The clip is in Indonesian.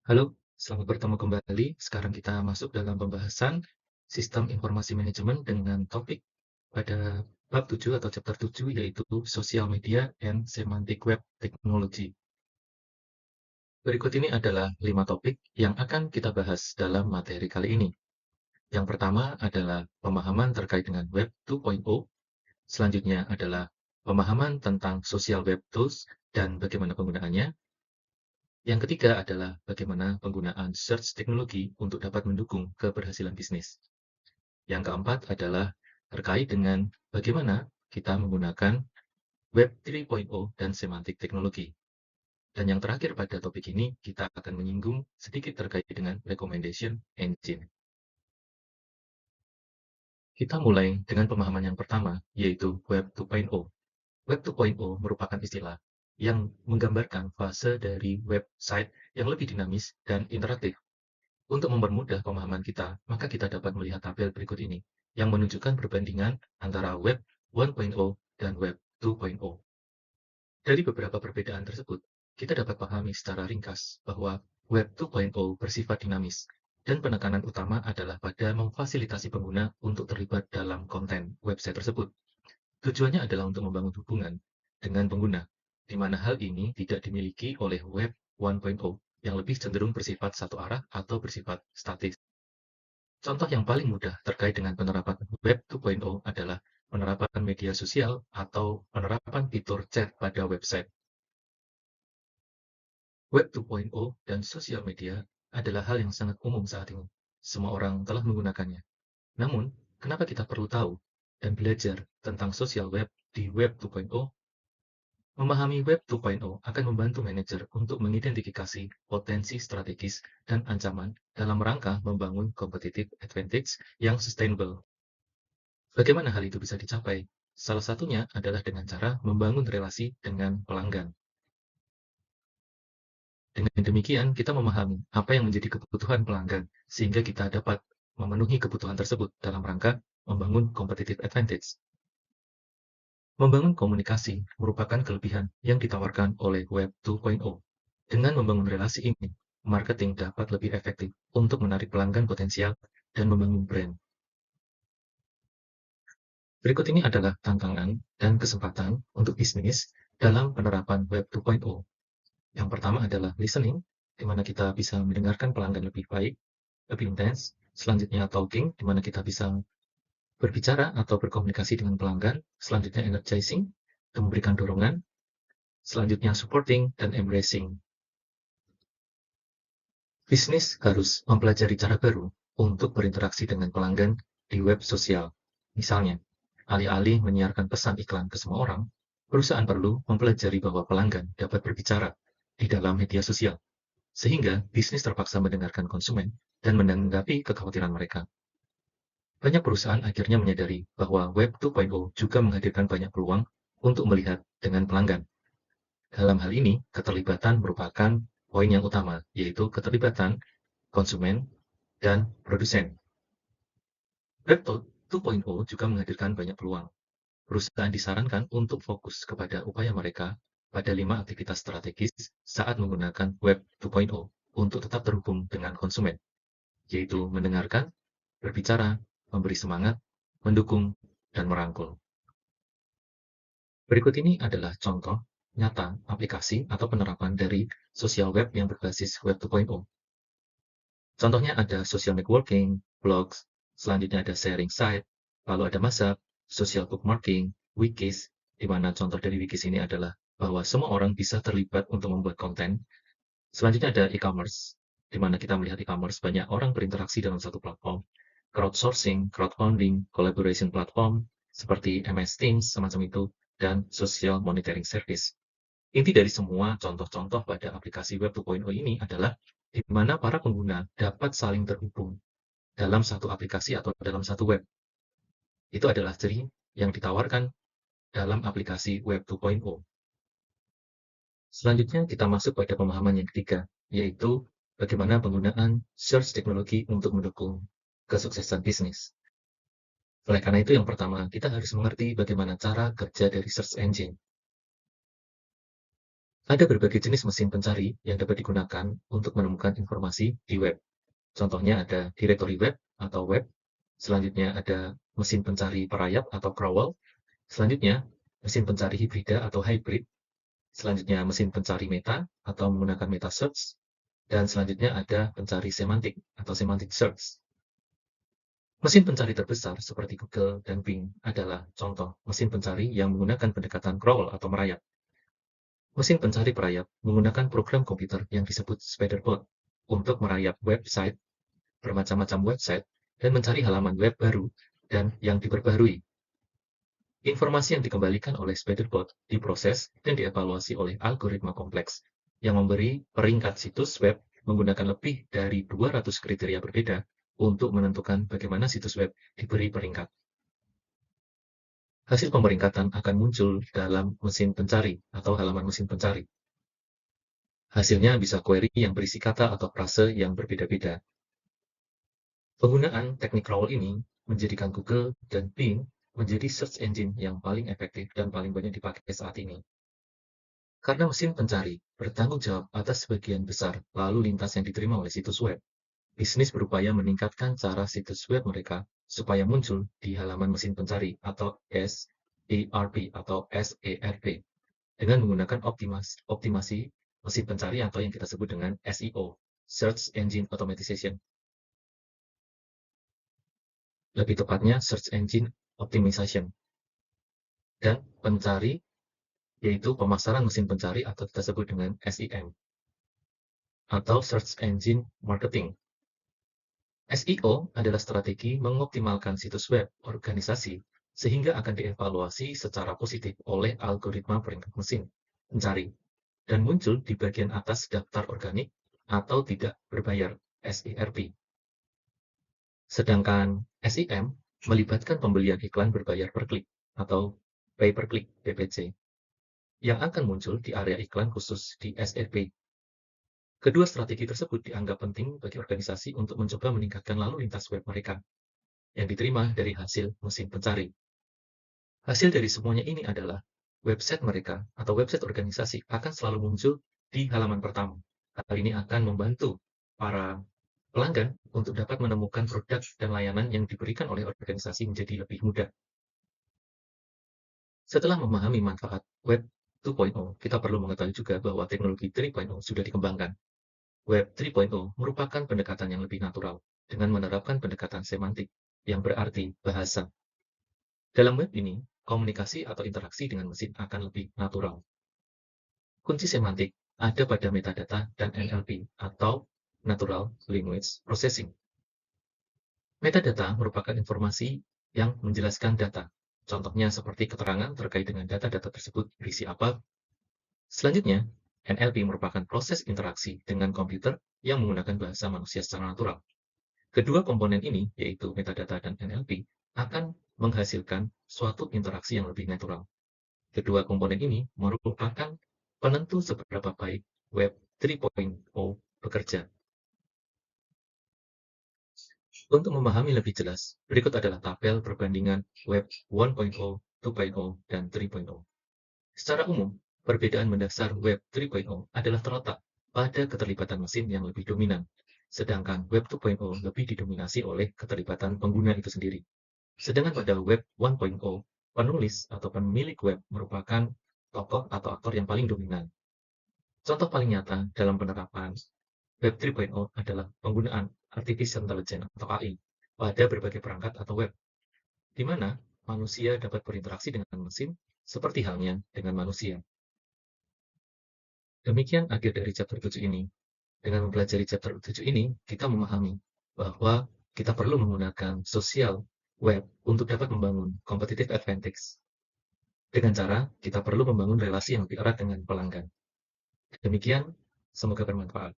Halo, selamat bertemu kembali. Sekarang kita masuk dalam pembahasan sistem informasi manajemen dengan topik pada bab 7 atau chapter 7 yaitu Social Media and Semantic Web Technology. Berikut ini adalah 5 topik yang akan kita bahas dalam materi kali ini. Yang pertama adalah pemahaman terkait dengan Web 2.0. Selanjutnya adalah pemahaman tentang Social Web Tools dan bagaimana penggunaannya. Yang ketiga adalah bagaimana penggunaan search teknologi untuk dapat mendukung keberhasilan bisnis. Yang keempat adalah terkait dengan bagaimana kita menggunakan Web 3.0 dan semantik teknologi. Dan yang terakhir pada topik ini, kita akan menyinggung sedikit terkait dengan recommendation engine. Kita mulai dengan pemahaman yang pertama, yaitu Web 2.0. Web 2.0 merupakan istilah yang menggambarkan fase dari website yang lebih dinamis dan interaktif. Untuk mempermudah pemahaman kita, maka kita dapat melihat tabel berikut ini yang menunjukkan perbandingan antara Web 1.0 dan Web 2.0. Dari beberapa perbedaan tersebut, kita dapat pahami secara ringkas bahwa Web 2.0 bersifat dinamis, dan penekanan utama adalah pada memfasilitasi pengguna untuk terlibat dalam konten website tersebut. Tujuannya adalah untuk membangun hubungan dengan pengguna, di mana hal ini tidak dimiliki oleh Web 1.0 yang lebih cenderung bersifat satu arah atau bersifat statis. Contoh yang paling mudah terkait dengan penerapan Web 2.0 adalah penerapan media sosial atau penerapan fitur chat pada website. Web 2.0 dan sosial media adalah hal yang sangat umum saat ini. Semua orang telah menggunakannya. Namun, kenapa kita perlu tahu dan belajar tentang sosial web di Web 2.0? Memahami Web 2.0 akan membantu manajer untuk mengidentifikasi potensi strategis dan ancaman dalam rangka membangun competitive advantage yang sustainable. Bagaimana hal itu bisa dicapai? Salah satunya adalah dengan cara membangun relasi dengan pelanggan. Dengan demikian, kita memahami apa yang menjadi kebutuhan pelanggan, sehingga kita dapat memenuhi kebutuhan tersebut dalam rangka membangun competitive advantage. Membangun komunikasi merupakan kelebihan yang ditawarkan oleh Web 2.0. Dengan membangun relasi ini, marketing dapat lebih efektif untuk menarik pelanggan potensial dan membangun brand. Berikut ini adalah tantangan dan kesempatan untuk bisnis dalam penerapan Web 2.0. Yang pertama adalah listening, di mana kita bisa mendengarkan pelanggan lebih baik, lebih intens. Selanjutnya talking, di mana kita bisa berbicara atau berkomunikasi dengan pelanggan. Selanjutnya energizing, untuk memberikan dorongan. Selanjutnya supporting dan embracing. Bisnis harus mempelajari cara baru untuk berinteraksi dengan pelanggan di web sosial. Misalnya, alih-alih menyiarkan pesan iklan ke semua orang, perusahaan perlu mempelajari bahwa pelanggan dapat berbicara di dalam media sosial, sehingga bisnis terpaksa mendengarkan konsumen dan menanggapi kekhawatiran mereka. Banyak perusahaan akhirnya menyadari bahwa Web 2.0 juga menghadirkan banyak peluang untuk melihat dengan pelanggan. Dalam hal ini, keterlibatan merupakan poin yang utama, yaitu keterlibatan konsumen dan produsen. Web 2.0 juga menghadirkan banyak peluang. Perusahaan disarankan untuk fokus kepada upaya mereka pada 5 aktivitas strategis saat menggunakan Web 2.0 untuk tetap terhubung dengan konsumen, yaitu mendengarkan, berbicara, memberi semangat, mendukung, dan merangkul. Berikut ini adalah contoh nyata aplikasi atau penerapan dari sosial web yang berbasis Web 2.0. Contohnya ada social networking, blogs, selanjutnya ada sharing site, lalu ada Mashup, social bookmarking, wikis, di mana contoh dari wikis ini adalah bahwa semua orang bisa terlibat untuk membuat konten. Selanjutnya ada e-commerce, di mana kita melihat e-commerce banyak orang berinteraksi dalam satu platform. Crowdsourcing, crowdfunding, collaboration platform, seperti MS Teams, semacam itu, dan social monitoring service. Inti dari semua contoh-contoh pada aplikasi Web 2.0 ini adalah di mana para pengguna dapat saling terhubung dalam satu aplikasi atau dalam satu web. Itu adalah ciri yang ditawarkan dalam aplikasi Web 2.0. Selanjutnya kita masuk pada pemahaman yang ketiga, yaitu bagaimana penggunaan search teknologi untuk mendukung kesuksesan bisnis. Oleh karena itu, yang pertama, kita harus mengerti bagaimana cara kerja dari search engine. Ada berbagai jenis mesin pencari yang dapat digunakan untuk menemukan informasi di web. Contohnya ada directory web atau web, selanjutnya ada mesin pencari perayap atau crawl, selanjutnya mesin pencari hibrida atau hybrid, selanjutnya mesin pencari meta atau menggunakan meta search, dan selanjutnya ada pencari semantik atau semantic search. Mesin pencari terbesar seperti Google dan Bing adalah contoh mesin pencari yang menggunakan pendekatan crawl atau merayap. Mesin pencari perayap menggunakan program komputer yang disebut Spiderbot untuk merayap website, bermacam-macam website, dan mencari halaman web baru dan yang diperbarui. Informasi yang dikembalikan oleh Spiderbot diproses dan dievaluasi oleh algoritma kompleks yang memberi peringkat situs web menggunakan lebih dari 200 kriteria berbeda untuk menentukan bagaimana situs web diberi peringkat. Hasil pemeringkatan akan muncul dalam mesin pencari atau halaman mesin pencari. Hasilnya bisa query yang berisi kata atau frase yang berbeda-beda. Penggunaan teknik crawl ini menjadikan Google dan Bing menjadi search engine yang paling efektif dan paling banyak dipakai saat ini. Karena mesin pencari bertanggung jawab atas sebagian besar lalu lintas yang diterima oleh situs web, bisnis berupaya meningkatkan cara situs web mereka supaya muncul di halaman mesin pencari atau SERP atau SERP dengan menggunakan optimasi mesin pencari atau yang kita sebut dengan SEO, Search Engine Optimization. Lebih tepatnya Search Engine Optimization. Dan pencari yaitu pemasaran mesin pencari atau kita sebut dengan SEM atau Search Engine Marketing. SEO adalah strategi mengoptimalkan situs web organisasi sehingga akan dievaluasi secara positif oleh algoritma peringkat mesin pencari dan muncul di bagian atas daftar organik atau tidak berbayar SERP. Sedangkan SEM melibatkan pembelian iklan berbayar per klik atau pay per click PPC yang akan muncul di area iklan khusus di SERP. Kedua strategi tersebut dianggap penting bagi organisasi untuk mencoba meningkatkan lalu lintas web mereka yang diterima dari hasil mesin pencari. Hasil dari semuanya ini adalah website mereka atau website organisasi akan selalu muncul di halaman pertama. Hal ini akan membantu para pelanggan untuk dapat menemukan produk dan layanan yang diberikan oleh organisasi menjadi lebih mudah. Setelah memahami manfaat Web 2.0, kita perlu mengetahui juga bahwa teknologi 3.0 sudah dikembangkan. Web 3.0 merupakan pendekatan yang lebih natural dengan menerapkan pendekatan semantik yang berarti bahasa. Dalam web ini, komunikasi atau interaksi dengan mesin akan lebih natural. Kunci semantik ada pada metadata dan NLP atau Natural Language Processing. Metadata merupakan informasi yang menjelaskan data. Contohnya seperti keterangan terkait dengan data-data tersebut berisi apa. Selanjutnya, NLP merupakan proses interaksi dengan komputer yang menggunakan bahasa manusia secara natural. Kedua komponen ini, yaitu metadata dan NLP, akan menghasilkan suatu interaksi yang lebih natural. Kedua komponen ini merupakan penentu seberapa baik Web 3.0 bekerja. Untuk memahami lebih jelas, berikut adalah tabel perbandingan Web 1.0, 2.0, dan 3.0. Secara umum, perbedaan mendasar Web 3.0 adalah terletak pada keterlibatan mesin yang lebih dominan, sedangkan Web 2.0 lebih didominasi oleh keterlibatan pengguna itu sendiri. Sedangkan pada Web 1.0, penulis atau pemilik web merupakan tokoh atau aktor yang paling dominan. Contoh paling nyata dalam penerapan Web 3.0 adalah penggunaan Artificial Intelligence atau AI pada berbagai perangkat atau web, di mana manusia dapat berinteraksi dengan mesin seperti halnya dengan manusia. Demikian akhir dari chapter 7 ini. Dengan mempelajari chapter 7 ini, kita memahami bahwa kita perlu menggunakan sosial web untuk dapat membangun competitive advantage. Dengan cara, kita perlu membangun relasi yang lebih erat dengan pelanggan. Demikian, semoga bermanfaat.